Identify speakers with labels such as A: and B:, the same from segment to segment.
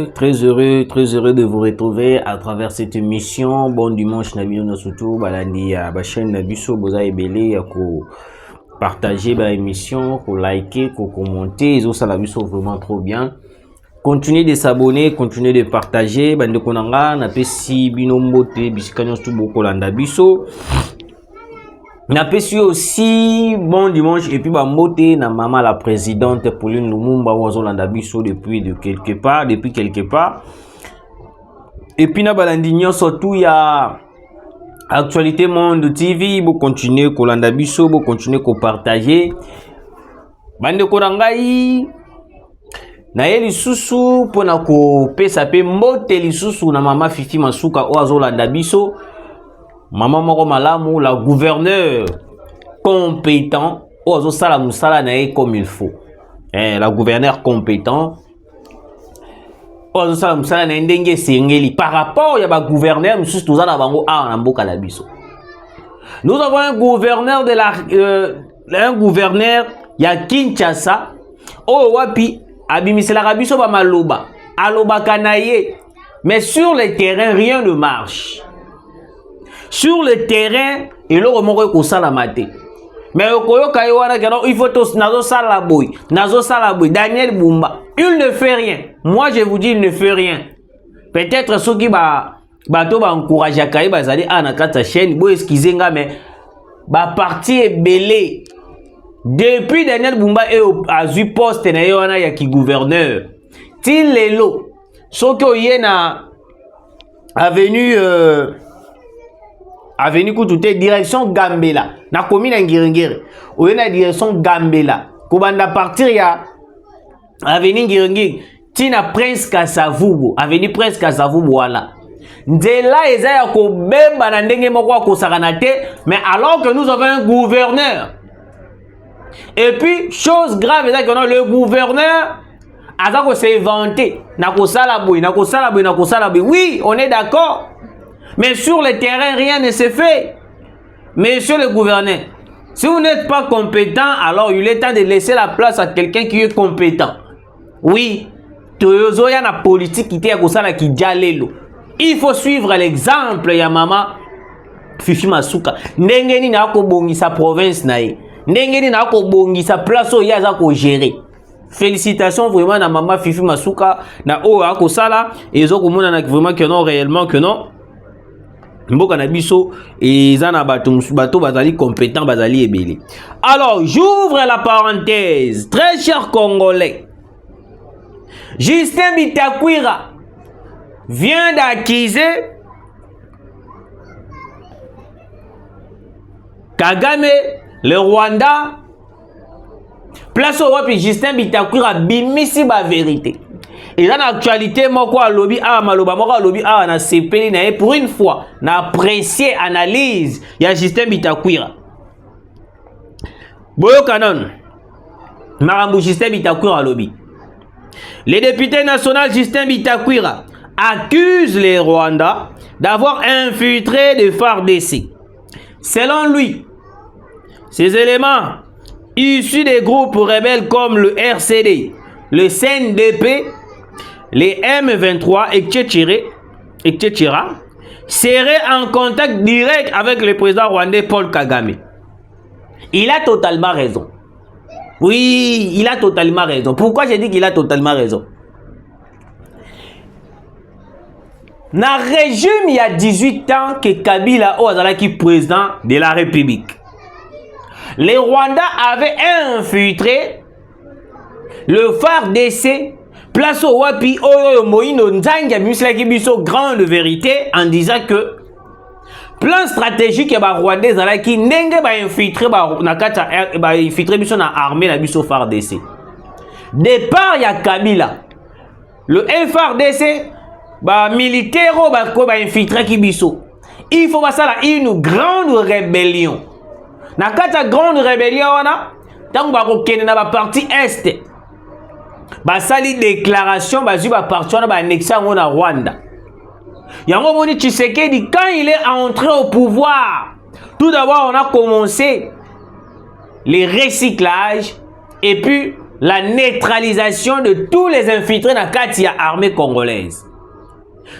A: Très heureux de vous retrouver à travers cette émission. Bon dimanche, Nabino surtout, balandi à la chaîne Nabiso, Boza et Belé, à partager l'émission, à liker, à commenter. Ils ont ça Nabiso vraiment trop bien. Continuez de s'abonner, continuez de partager. Bande konanga, na pesi binombote, bisikanyos tout beaucoup l'andabiso. Na pesi aussi bon dimanche et puis moté na maman la présidente Pauline Lumumba wazolanda biso depuis quelque part. Et puis na balandi surtout il y a Actualité Monde TV, vous continuez kolanda biso, vous continuez ko partager. Bande konangai na ye lisusu pona ko pesa pe mbote lisusu na mama Fifi Masuka wazolanda biso. Maman moko malamu, la gouverneur compétent, ozo sala musala na comme il faut. La gouverneur compétent, ozo sala musala na ndenge sengeli par rapport ya ba gouverneur mususu tozala bango a na mboka na biso. Nous avons un gouverneur un gouverneur ya Kinshasa o wapi abimisela biso ba maloba, aloba kanaye, mais sur le terrain rien ne marche. Sur le terrain, il a maté. Mais il faut tous Daniel Bumba, il ne fait rien. Moi je vous dis, il ne fait rien. Peut-être ceux qui encouragent à Kaye bazali na kata chaîne, excusez mais parti est belé. Depuis Daniel Bumba a eu poste na yona ya ki gouverneur. Til lelo, ceux qui na avenue Koutoute, direction Gambela. Na commune Ngiringiri. Ou na direction Gambela. Kobanda partir ya avenue Ngiringiri. Tina Prince Kasavubu. Avenue Prince Kasavubu wala. Ndela eza ya ko bemba na ndenge moko ko sakanate, mais alors que nous avons un gouverneur. Et puis chose grave est que le gouverneur a ko s'est vanté. Na ko sala boy. Oui, on est d'accord. Mais sur le terrain, rien ne se fait. Monsieur le gouverneur, si vous n'êtes pas compétent, alors il est temps de laisser la place à quelqu'un qui est compétent. Oui, Toyozoya na politique qui était à qui dialelo. Il faut suivre l'exemple ya mama Fifi Masuka. Ndengeni na ko bongi sa province nae. Ndengeni na ko bongi sa place o yaza ko gérer. Félicitations vraiment na mama Fifi Masuka na o ako sala et zo komona na vraiment que non réellement que non. Mboka na biso et zana bato bazali compétent bazali ebele. Alors, j'ouvre la parenthèse. Très chers Congolais, Justin Bitakwira vient d'accuser Kagame, le Rwanda. Place au wapi Justin Bitakwira bimisi ba vérité. Et dans l'actualité, moi, lobby maloba lobby na CPI na pour une fois, na apprécié analyse, il y a Justin Bitakwira. Boyo Kanon, Marambo Justin Bitakwira lobby. Le député national Justin Bitakwira accuse les Rwandais d'avoir infiltré des FARDC. Selon lui, ces éléments issus des groupes rebelles comme le RCD, le CNDP, les M23 etc. seraient en contact direct avec le président rwandais Paul Kagame. Il a totalement raison. Oui, il a totalement raison. Pourquoi j'ai dit qu'il a totalement raison? Dans le régime, il y a 18 ans que Kabila est président de la République. Les Rwandais avaient infiltré le FARDC. Place au wapi oyo moino nzanga mislaki biso grande vérité en disant que plan stratégique ba Rwandais zalaki ndenge ba infiltrer ba nakata ba infiltrer biso na armée na biso FARDC. Départ ya Kabila. Le FARDC ba militaire ba ko ba infiltrer ki biso. Il faut pas ça là une grande rébellion. Nakata grande rébellion wana tango ba ko kende na ba partie est. Basali déclaration bazu ba parti na ba annexer na Rwanda. Yango moni Tshisekedi quand il est entré au pouvoir, tout d'abord on a commencé les recyclages et puis la neutralisation de tous les infiltrés dans la armée congolaise.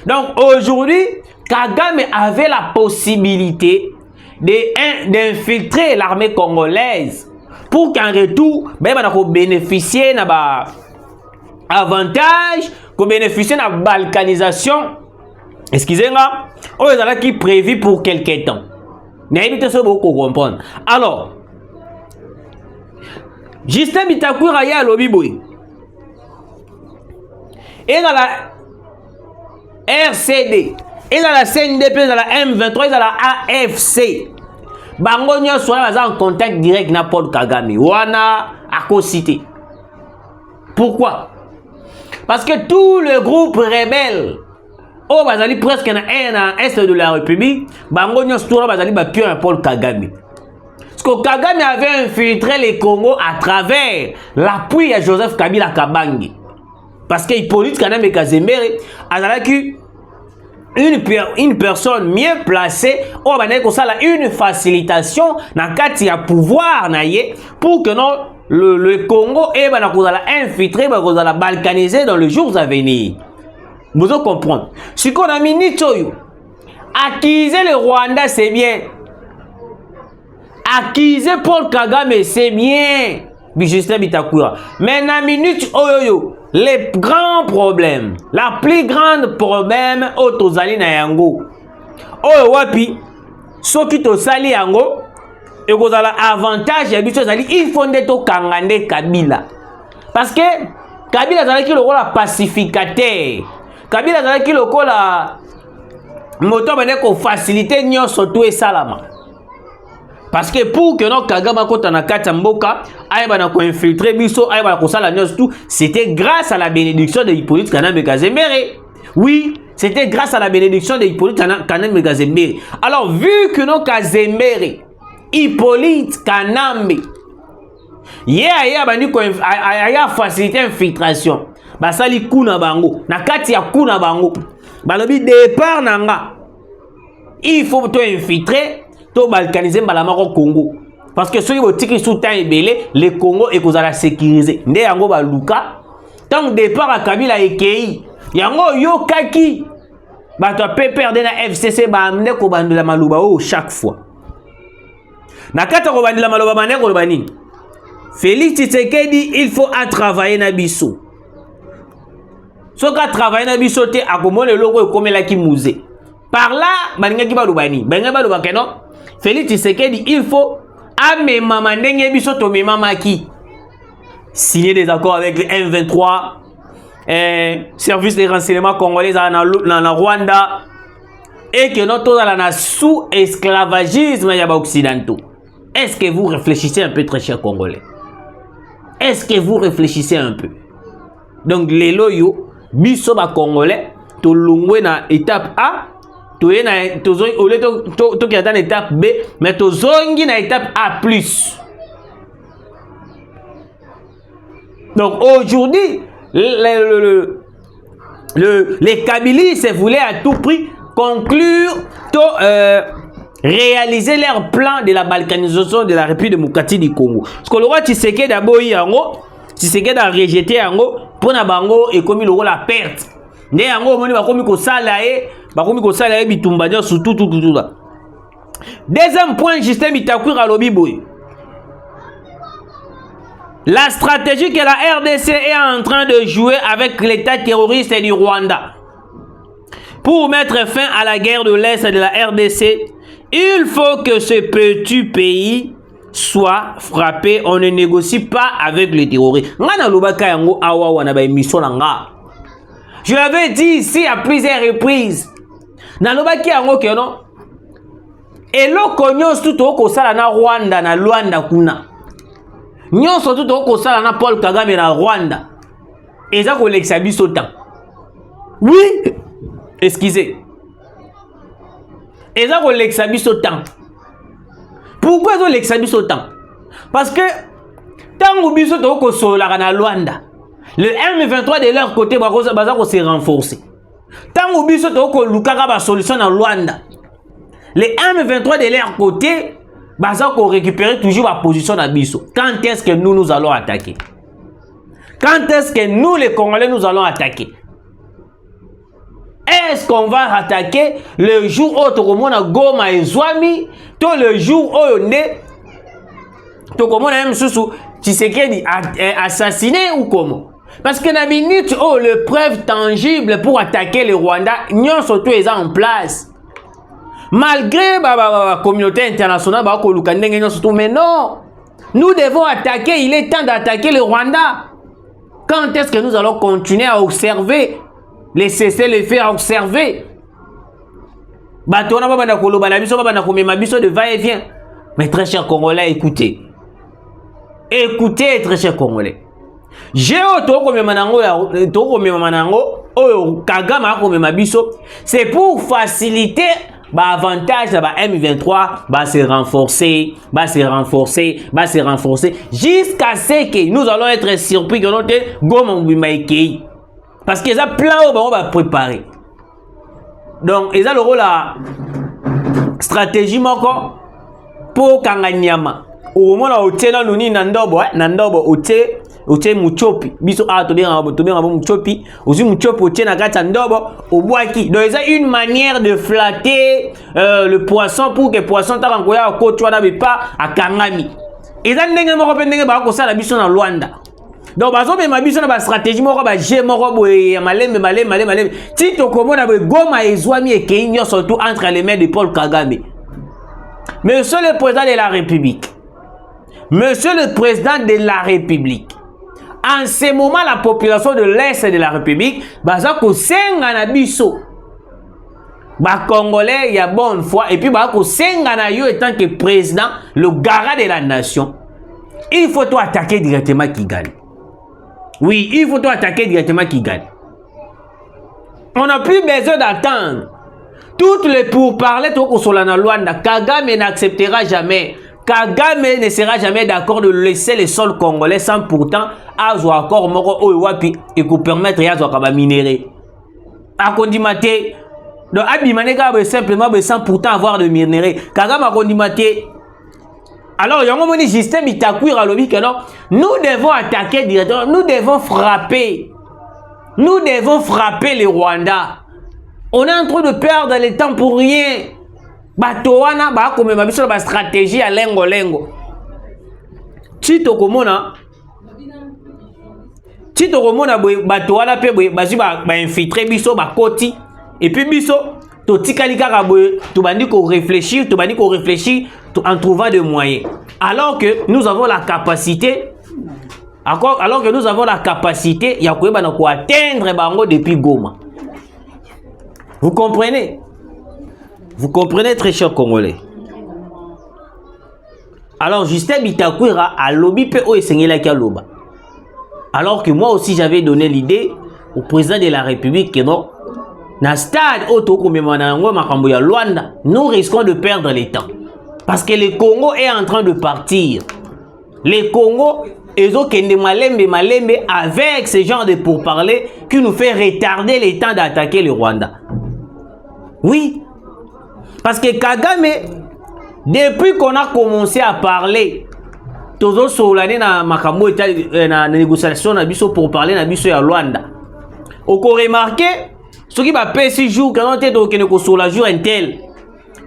A: Donc aujourd'hui, Kagame avait la possibilité d'infiltrer l'armée congolaise pour qu'en retour, on bénéficier de avantage, qu'on bénéficie de la balkanisation. Excusez-moi, on est qui prévu pour quelques temps. N'ayez pas beaucoup comprendre. Alors, Justin Bitakwira ya lobi boy. Et dans la RCD, et dans la CNDP, dans la M23, et dans la AFC. Bango nyonso wana en contact direct na Paul Kagame. Wana à cité. Pourquoi? Parce que tout le groupe rebelle oh bazali presque na est de la République, bango nyonso wana bazali ba pio na Paul Kagame. Parce que Kagame avait infiltré les Congo à travers l'appui à Joseph Kabila Kabangi. Parce que Hippolyte Kanambe Kazembere azalaki une personne mieux placée on va dire que ça une facilitation na kati ya pouvoir na ye pour que non le Congo et bana kozala infiltré ba kozala balkanisé dans les jours à venir. Vous comprenez? Si qu'on a mis Nitoyo accuser le Rwanda c'est bien, accuser Paul Kagame c'est bien, Justin Bitakwira, mais na minute oyoyo les grands problèmes, la plus grande problème au tozali na yango oyo wapi soki tosali yango et kozala avantage ya biso zali il faut nde to kangande Kabila parce que Kabila zalaki lokola pacificateur, Kabila zalaki lokola moto bane ko faciliter nyonso to esalama. Parce que pour que nos Kagame kota na kati mboka ayeba na ko infiltrer biso ayeba na ko sala nyonso tout, c'était grâce à la bénédiction de Hippolyte Kanambe Kazembere. Oui, c'était grâce à la bénédiction de Hippolyte Kanambe Kazembere. Alors vu que nos Kazembere Hippolyte Kanambe aya bani ko aya faciliter infiltration basali kuna bango na kati ya kuna bango balobi départ nanga il faut to infiltrer to balkaniser mbalamako Congo parce que ceux qui botiki sous temps ebele le Congo et kozala sécurisé nde yango baluka tant départ à Kabila ekei yango yo kaki bato perdre na FCC ba amne ko bandela maluba o chaque fois na kata ko bandela maluba bane ko bani Félix Tshisekedi il faut à travailler na biso soka travailler na biso te akomona loko ekomela ki musée par là baninga ki balubani baninga baluba keno Félix Tshisekedi il faut amema mandenge biso to mema maki signer des accords avec le M23 service des renseignements congolais en Rwanda et que notre dans la sous esclavagisme ya ba occidentaux. Est-ce que vous réfléchissez un peu très cher Congolais? Est-ce que vous réfléchissez un peu? Donc les loyo biso ba Congolais to lungwe na étape A to qui est dans l'étape B, mais to zongi na étape A+. Donc aujourd'hui, les Kabilistes voulaient à tout prix conclure, réaliser leur plan de la balkanisation de la République démocratique du Congo. Parce que le roi Tshisekedi d'abord yango, Tshisekedi a rejeté yango pour na bango et comme il aura la perte. Ne yango moni ba komi ko sala e bitumba nyo surtout tout là. Deuxième point, Justin Bitakwira lobi boy. La stratégie que la RDC est en train de jouer avec l'état terroriste du Rwanda pour mettre fin à la guerre de l'Est de la RDC, il faut que ce petit pays soit frappé. On ne négocie pas avec les terroristes. Je l'avais dit ici à plusieurs reprises. Nalobaki yango ke non. Eloko nyonso tout okosala na Rwanda na Luanda kuna. Nyonso tout okosala na Paul Kagame na Rwanda. Eza ko lekisa biso temps. Oui, excusez. Eza ko lekisa biso temps. Pourquoi zo lekisa biso temps? Parce que tango biso to kosola na Luanda. Le M23 de leur côté baza ko se renforcer. Tango biso to ko lukaka ba solution na Luanda. Les M23 de leur côté baza ko récupérer toujours la position na biso. Quand est-ce que nous allons attaquer? Quand est-ce que nous, les Congolais, nous allons attaquer? Est-ce qu'on va attaquer le jour où Tokomona Goma et Zouami, tout le jour où on est Tokomona même sous Tshisekedi assassiné ou comment? Parce que la minute où le preuve tangible pour attaquer le Rwanda, nous surtout est en place. Malgré la communauté internationale, mais non, nous devons attaquer, il est temps d'attaquer le Rwanda. Quand est-ce que nous allons continuer à observer, les cesser, les faire observer? De va-et-vient. Mais très chers Congolais, écoutez. Écoutez, très chers Congolais. C'est pour faciliter l'avantage de M23 va se renforcer, jusqu'à ce que nous allons être surpris que notre Goma. Parce qu'ils ont plein on va préparer. Donc, ils ont le rôle la stratégie pour Kanganyama. Au moment où tu es dans Nandobo, otie muchopi biso muchopi aussi muchopi otie na kati ndobo obwaki. Donc c'est une manière de flatter le poisson pour que le poisson ta kangoya ko na bepa akangami. Eza ndenge moko pe ndenge ba ko sala biso na Luanda. Donc bazo be mabiso na ba stratégie moko ba je moko boye malembe ti tokomona be Goma ezwami ekei nyo surtout entre les mains de Paul Kagame. Monsieur le président de la République, Monsieur le président de la République, en ce moment, la population de l'Est de la République, bazako senga na biso, ba Congolais, il y a bonne foi, et puis bazako senga na yo étant que président, le garant de la nation, il faut toi attaquer directement Kigali. Oui, il faut toi attaquer directement Kigali. On n'a plus besoin d'attendre. Toutes les pourparlers sur la Luanda, Kagame n'acceptera jamais. Kagame ne sera jamais d'accord de laisser les sols congolais sans pourtant avoir encore moko oiwapi et qu'on permettre à avoir minérer. A condimate, donc abimane kabe simplement sans pourtant avoir de minérer. Kagame a condimate. Alors, il y a un moment où Justin Bitakwira lobby que non, nous devons attaquer directement, nous devons frapper. Nous devons frapper les Rwandais. On est en train de perdre le temps pour rien. Batoana ba comme ma biso ba stratégie à lengo. Tito komona batoana pe bazi ba infiltrer biso ba koti et puis biso to tikali kaka boye to bandi ko réfléchir en trouvant des moyens. Alors que nous avons la capacité ya koyeba na ko atteindre bango depuis Goma. Vous comprenez? Vous comprenez, très chers Congolais. Alors, Justin Bitakwira a lobby PO et Sengela Kialoba. Alors que moi aussi, j'avais donné l'idée au président de la République que non, dans le stade, nous risquons de perdre le temps. Parce que le Congo est en train de partir. Le Congo, ils ont malembe avec ce genre de pourparlers qui nous fait retarder le temps d'attaquer le Rwanda. Oui. Parce que Kagame, depuis qu'on a commencé à parler, toujours sur l'année na makambo na négociation na biso pour parler na biso ya Luanda. On a remarqué ce qui va passer 6 jours quand on était sur la jour intel.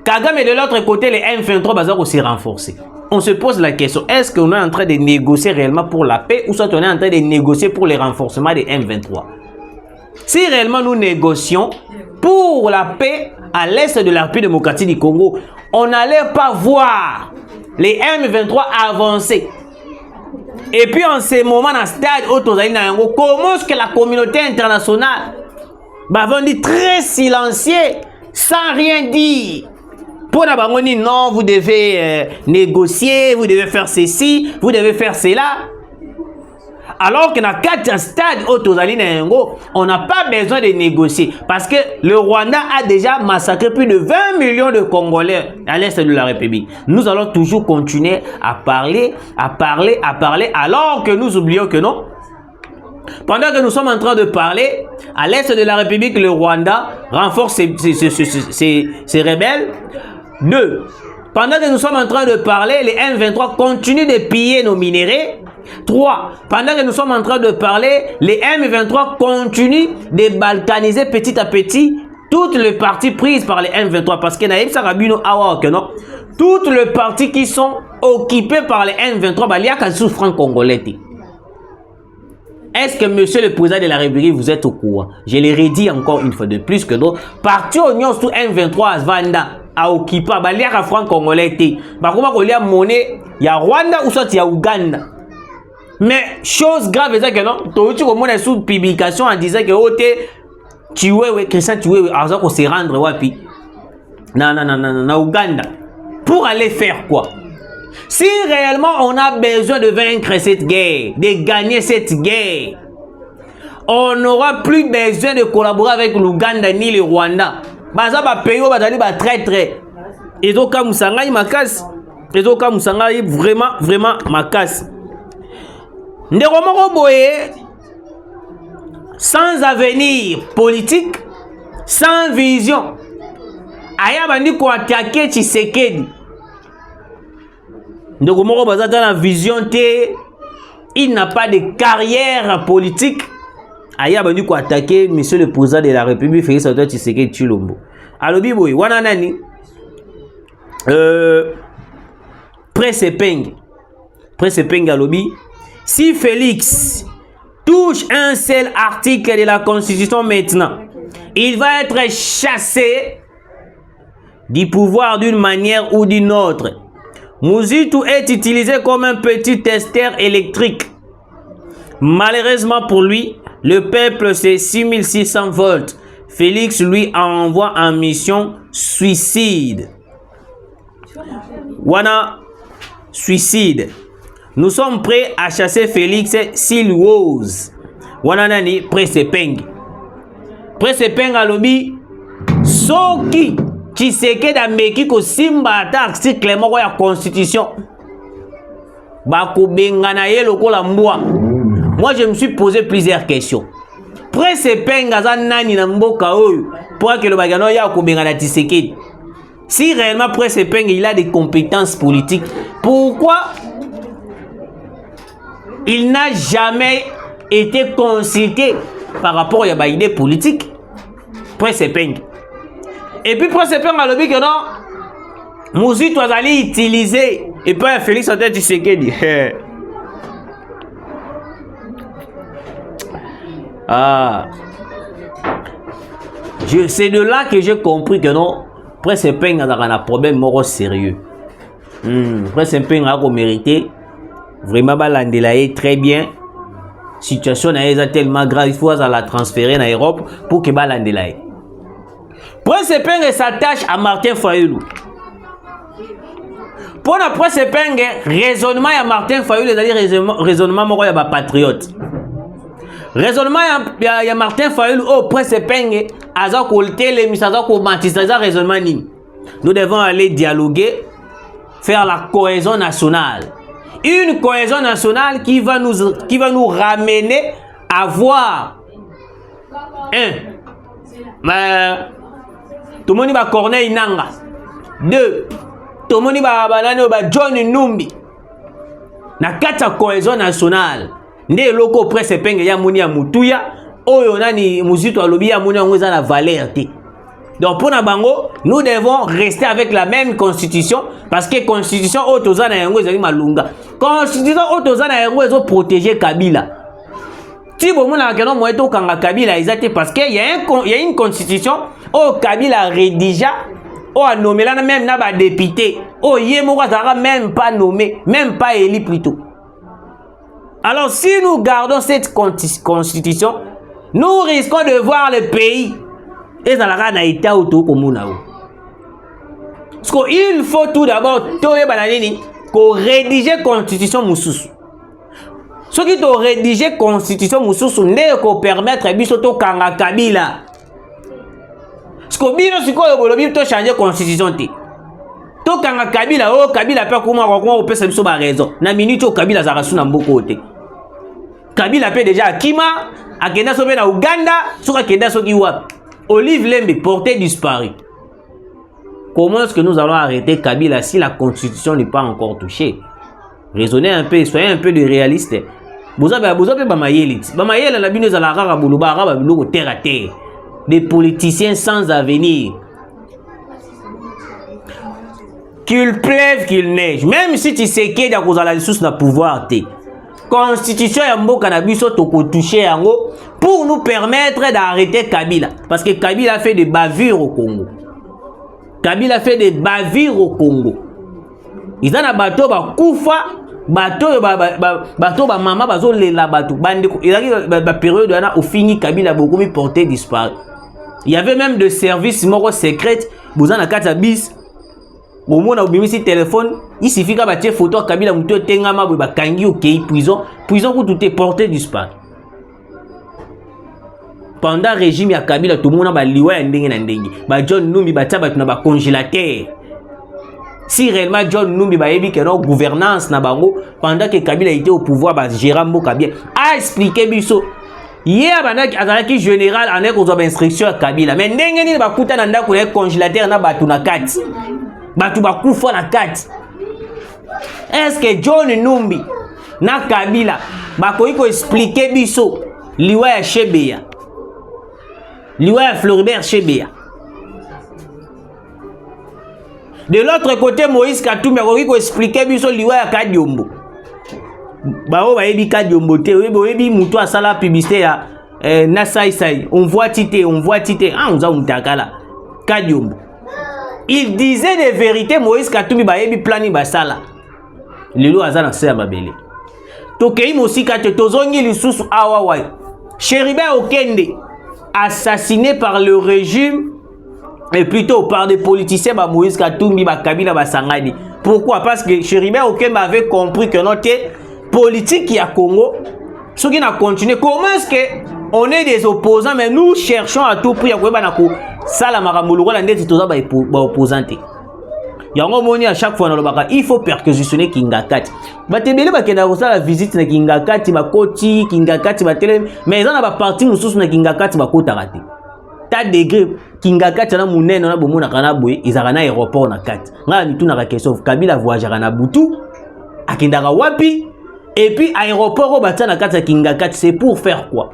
A: Kagame de l'autre côté, les M23 bazar aussi renforcés. On se pose la question, est-ce qu'on est en train de négocier réellement pour la paix ou soit on est en train de négocier pour les renforcements des M23? Si réellement nous négocions pour la paix à l'est de la République démocratique du Congo, on n'allait pas voir les M23 avancer. Et puis en ce moment, dans le stade, comment est-ce que la communauté internationale va venir très silencieux, sans rien dire? Pour la banque, non, vous devez négocier, vous devez faire ceci, vous devez faire cela. Alors que dans 4 stades, on n'a pas besoin de négocier. Parce que le Rwanda a déjà massacré plus de 20 millions de Congolais à l'est de la République. Nous allons toujours continuer à parler, alors que nous oublions que non. Pendant que nous sommes en train de parler, à l'est de la République, le Rwanda renforce ses rebelles. 2. Pendant que nous sommes en train de parler, les M23 continuent de piller nos minéraux. 3. Pendant que nous sommes en train de parler, les M23 continuent de balkaniser petit à petit toutes les parties prises par les M23. Parce que toutes les parties qui sont occupées par les M23, il y a qu'un souffrant congolais. Est-ce que monsieur le président de la République, vous êtes au courant? Je l'ai redit encore une fois de plus que d'autres. Parti au Nyon sous M23 Vanda a occupé, il y a un franc congolais. Il y a monnaie, il y a Rwanda ou soit il y a Ouganda. Mais chose grave, c'est que non, tu as sous publication en disant que Christian Chiwewe a se rendre wapi? Non, Ouganda. Pour aller faire quoi? Si réellement on a besoin de vaincre cette guerre, de gagner cette guerre, on n'aura plus besoin de collaborer avec l'Ouganda ni le Rwanda. Baza ba pays ba très très. Et donc comme Musangai makas, et donc comme Musangai vraiment makas. Ndéromoko boye sans avenir politique, sans vision. Aya bandi ko attaquer Tshisekedi. Ndéromoko baza dans la vision té, il n'a pas de carrière politique. Aya bandi ko attaquer monsieur le président de la République Félix Antoine Tshisekedi Tshilombo. Alobi boye wana nani? Presse Peng alobi. Si Félix touche un seul article de la Constitution maintenant, il va être chassé du pouvoir d'une manière ou d'une autre. Muzitu est utilisé comme un petit testeur électrique. Malheureusement pour lui, le peuple c'est 6600 volts. Félix lui envoie en mission suicide. Wana suicide. Nous sommes prêts à chasser Félix s'il ose. Wana nani Presse Peng. Presse Peng alobi soki Tshisekedi ameki ko simba ata article moko ya constitution. Bako bengana ye lokola mbwa. Moi je me suis posé plusieurs questions. Presse Peng aza nani na mboka oyo pour que le bagano ya ko bengana Tshisekedi. Si réellement Presse Peng il a des compétences politiques, pourquoi il n'a jamais été consulté par rapport à l'idée politique? Presse Peng. Et puis Presse Peng a le dit que non, Muzitu allait utiliser et puis Félix Antoine Tshisekedi. C'est de là que j'ai compris que non, Presse Peng a un problème mort sérieux. Presse Peng a mérité. Vraiment, balandelaye très bien. Situation est tellement grave, il faut la transférer en Europe pour que balandelaye. Presse Peng s'attache à Martin Fayulu. Pour la Presse Peng, raisonnement à Martin Fayulu, c'est-à-dire raisonnement moko ya ba patriote. Raisonnement ya Martin Fayulu, oh Presse Peng, aza kolte les misaza ko matisa raisonnement ni. Nous devons aller dialoguer, faire la cohésion nationale. Une cohésion nationale qui va nous ramener à voir tout le monde va Corneille Nanga. 2. Tout le monde va John Numbi. Na kata cohésion nationale. Nde loko Presse Peng ya moni ya mutuya. Oyo nani Muzitu alobi ya moni ya la valeur te. Donc pour Nabango, nous devons rester avec la même constitution parce que constitution Otozana yango ezali malunga. Constitution Otozana yango ezo protéger Kabila. Si vous voulez que nous moyeto kanga Kabila exacté parce que il y a une constitution au Kabila rédigea au a nommé là même na ba député au yemo ka même pas nommé, même pas élu plutôt. Alors si nous gardons cette constitution, nous risquons de voir le pays et ça la na état auto komuna. Parce qu'il faut tout d'abord toye bananini ko rédiger constitution mususu. Ce qui te rédiger constitution mususu ne ko permettre biso to kanga Kabila. Parce que bino sikoyo bolobi to changer constitution te. To kanga Kabila o Kabila pe kuma ko pesa biso ba raison. Na minute o Kabila za rasuna mboko te. Kabila pe déjà akima akenda sobe na Uganda soka kenda soki wapi. Olive Lembe, porté disparu. Comment est-ce que nous allons arrêter Kabila si la constitution n'est pas encore touchée? Raisonnez un peu, soyez un peu de réaliste. Vous avez Bamayeli. Bamayeli, la bino la rara boulouba, raba biloko terre à terre. Des politiciens sans avenir. Qu'il pleuve, qu'il neige. Même si tu sais qu'il y a des sources de pouvoir, Constitution ya mboka na biso toko toucher yango pour nous permettre d'arrêter Kabila. Parce que Kabila a fait des bavures au Congo. Kabila a fait des bavures au Congo. Ils ont un bateau ba kufa, bateau ba mama bazo lela bateau. Il arrive la période où au fini Kabila a beaucoup mis porté disparu. Il y avait même des services moro secrets, vous en a 4 bis. Au moment où vous téléphone, il suffit que vous photo Kabila muto tengama ba kangi au prison où tout est porté disparu. Pendant le régime ya Kabila tout le monde a liwa ndenge na ndenge. Ba John Numbi ba taba na ba congélateur. Si réellement John Numbi ba yebi que non gouvernance na bango pendant que Kabila était au pouvoir ba gérer mboka bien. A expliqué biso. Hier banaki azalaki général en est aux instructions à Kabila. Mais ndenge ni ba kuta na ndako ya congélateur na batu na kati. Batu ba kufa na kati. Est-ce que John Numbi na Kabila ba ko expliquer biso liwa ya Shebeya? Liwa ya Floribert Chebeya. De l'autre côté, Moïse Katumbi a expliqué biso liwa ya Kadiombo. Bao ba yebi Kadiombo te, oyebi muto asala publicité ya na sai. On voit tité. Ah, on za umtakala. Kadiombo. Il disait des vérités, Moïse Katumbi ba yebi plani basala. Lelo azana se ya babele. Tokei mosika te tozongi lisusu awawai. Cherubin Okende assassiné par le régime et plutôt par des politiciens ba Moïse Katumbi ba Kabila ba Sangani. Pourquoi? Parce que Cherubin Okende avait compris que notre politique qui a Congo ce qui n'a continué. Comment est-ce que on est des opposants mais nous cherchons à tout prix à quoi na ko sala makamuluko la ndeti toza ba opposante. Yango moni à chaque fois na lobaka il faut perquisitionner Kingakati. Batebele bakenda ko sala visite na Kingakati bakoti Kingakati batele mais ils en a ba parti mususu na Kingakati bakota raté. Ta degré Kingakati na munene na bomona kana boye izaka na aéroport na kati. Ngala ni tuna ka question Kabila voyagera na butu akendaka wapi et puis aéroport o batana na kati ya Kingakati c'est pour faire quoi?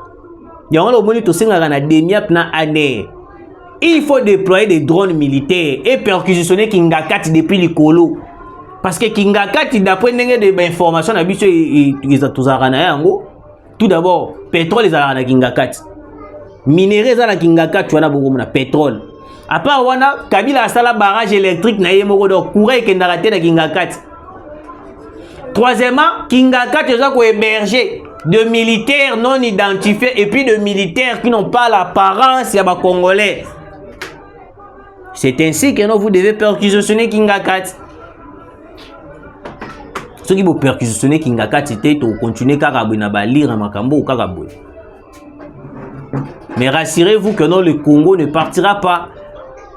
A: Yango lo moni to sengaka na demiap na année. Il faut déployer des drones militaires et perquisitionner Kingakati depuis le Kolo. Parce que Kingakati, d'après des informations, tout d'abord, pétrole est à Kingakati. Minerais à Kingakati, on a beaucoup de pétrole. À part, on a Kabila a un barrage électrique, courant et Kingakati. Troisièmement, Kingakati est hébergé de militaires non identifiés et puis de militaires qui n'ont pas l'apparence des Congolais. C'est ainsi que vous devez perquisitionner Kingakati. Ce qui vous perquisitionner Kingakati, c'est de continuer à lire Makambo ou Karaboui. Mais rassurez-vous que non, le Congo ne partira pas.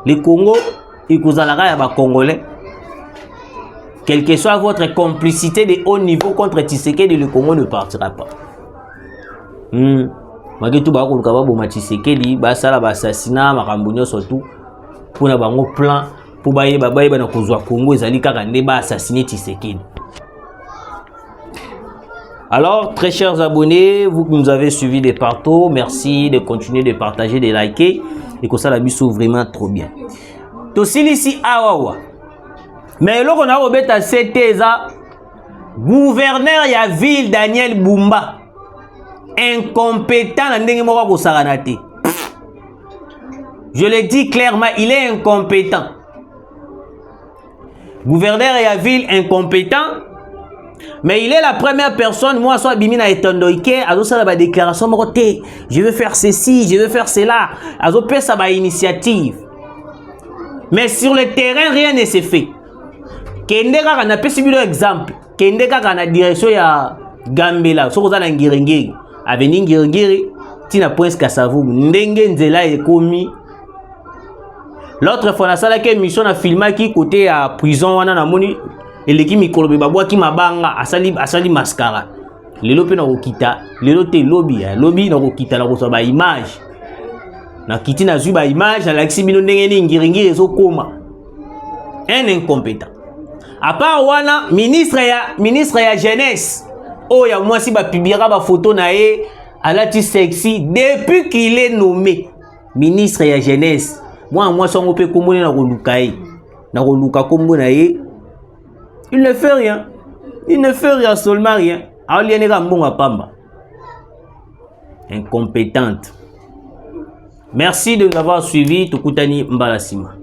A: Le Congo, il vous a Congolais. Quelle que soit votre complicité de haut niveau contre Tshisekedi, le Congo ne partira pas. Malgré tout, Tshisekedi, assassinat, Makambo surtout. Pour na bango plan pour baye na kozwa Congo ezali kaka nde ba assassiner Tshisekedi. Alors très chers abonnés, vous qui nous avez suivis de partout, merci de continuer de partager, de liker et que ça la biso vraiment trop bien. To silisi awawa. Mais là on a obeta seteza gouverneur ya ville Daniel Bumba incompétent na ndenge moko ko saranate. Je le dis clairement, il est incompétent. Gouverneur et la ville incompétent. Mais il est la première personne, moi, soit Bimina et Tondoike, à la déclaration, je veux faire ceci, je veux faire cela. À sa initiative. Mais sur le terrain, rien ne s'est fait. Kendeka n'a pas suivi l'exemple. Kendeka n'a direction ya Gambela. So ko na ngirengiri. Avenue ngirengiri, tina Prince Kasavu. Ndenge nzela ekomi. L'autre fois, na sala ke mission na filma ki côté à prison wana na moni eleki mikolo be babwa ki mabanga asali mascara. Lelo pe na kokita, lelo te lobby na kokita na kosa ba image. Na kiti na zuba image na laksi bino ndenge ni ngiringiri ezokoma. Un incompétent. À part wana ministre ya jeunesse. Oh ya moi si ba publiera ba photo na ye alati sexy depuis qu'il est nommé ministre ya jeunesse. Moi songo pe komone na koluka ye. Na koluka kombo na ye. Il ne fait rien. Il ne fait rien, seulement rien. Aliéné Gambonga Pamba. Incompétente. Merci de nous avoir suivis. Tukutani Mbalasima.